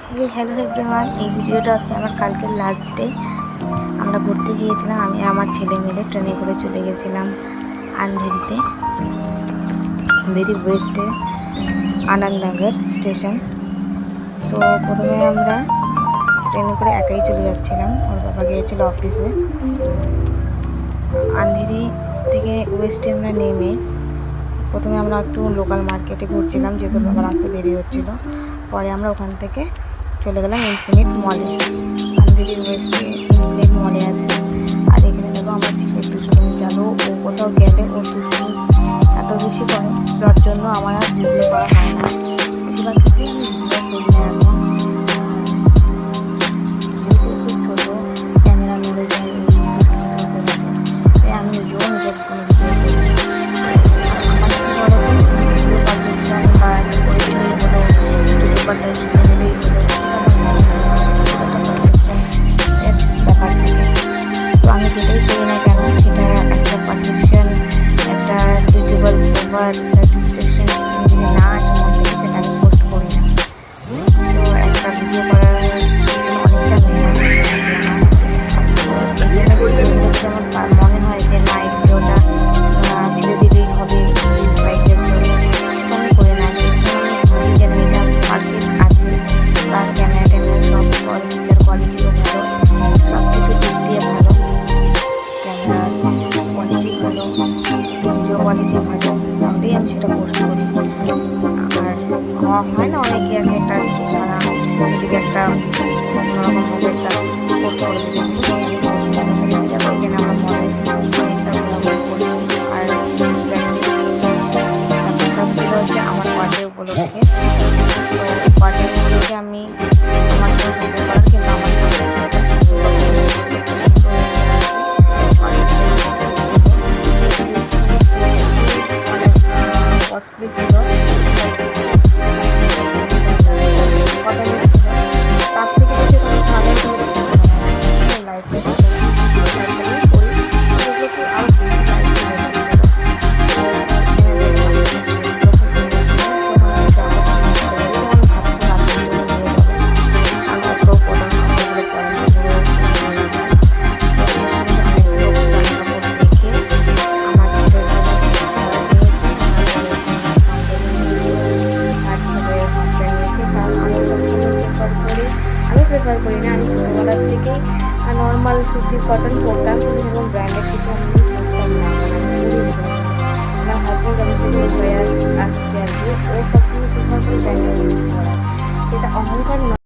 Hello everyone, এই ভিডিওটা হচ্ছে আমার কালকের লাস্ট ডে। আমরা ঘুরতে গিয়েছিলাম, আমি আমার ছেলে মিলে ট্রেনে করে চলে গেছিলাম আন্ধেরিতে, ভেরি ওয়েস্টে, আনন্দনগর স্টেশন। তো প্রথমে আমরা ট্রেনে করে একাই চলে যাচ্ছিলাম, ওর বাবা গিয়েছিল অফিসে। আন্ধেরি থেকে ওয়েস্টে আমরা নেমে প্রথমে আমরা একটু লোকাল মার্কেটে ঘুরছিলাম, যেহেতু আমার রাস্তা দেরি হচ্ছিলো। পরে আমরা ওখান থেকে চলে গেলাম ইনফিনিট মলে। আন্ধেরির ওয়েস্টে ইনফিনিট মলে আছে। আর এখানে দেখো আমার ছেলে দুষ্টুমি চালু, ও কোথাও গেলে ও দুষ্টুমি এত বেশি করে, যার জন্য আমার আর ভিডিও করা হয় না। বেশিরভাগ ক্ষেত্রে আমি ভিডিও করি না, যেহেতু খুব ছোটো, ক্যামেরা নড়ে যায়, এই দুষ্টুমি করতে থাকে, তাই আমি নিজেও নিজের কোনো ভিডিও করি না। আমি যেটাই করি না কেন, সেটা একটা পারফেকশন, একটা সুইটেবল সুপার স্যাটিসফ্যাকশন যদি না আসে মন থেকে, সেটা আমি পোস্ট করি না। তো একটা ভিডিও করার অনেকটা মেহনত আমার মনে হয় যে না, এই ভিডিওটা ছেড়ে দিলেই হবে, বাইকের জন্য আমি করি না। আমি যেন এটা পারফেক্ট আছে, তার ক্যামেরা ট্যামেরা সব পিকচার কোয়ালিটিও ভালো, সব কিছু দিক দিয়ে ভালো, ক্যামেরার কোয়ালিটি ভালো, ভিডিও কোয়ালিটি ভালো, তাহলেই আমি সেটা পোস্ট করি। আর হয় না, অনেকে আছে একটা সারা নিজেকে একটা অন্যরকমভাবে একটা পোস্ট করে দিতে, এখানে আমরা মনে অনেকটা ঘোরাঘুরি করছি। আর হচ্ছে আমার বার্থডে উপলক্ষে, তো বার্থডে উপলক্ষে আমি আমার সাথে করার, কিন্তু আমার কস্টলি ছিল, তার থেকে বেশি কোনো ভালো লাইফে প্রেফার করি না। আমি ছোটোবেলার থেকেই নর্মাল সুতি কটন পরতাম, কিন্তু সেরকম ব্র্যান্ডের কিছু আমি পরতাম না, আমার হাজব্যান্ড আমি থেকে হয়ে আসছে আর কি, ও সবসময় প্রেফার করি ব্র্যান্ডের জিনিস পরা। সেটা অহংকার নয়।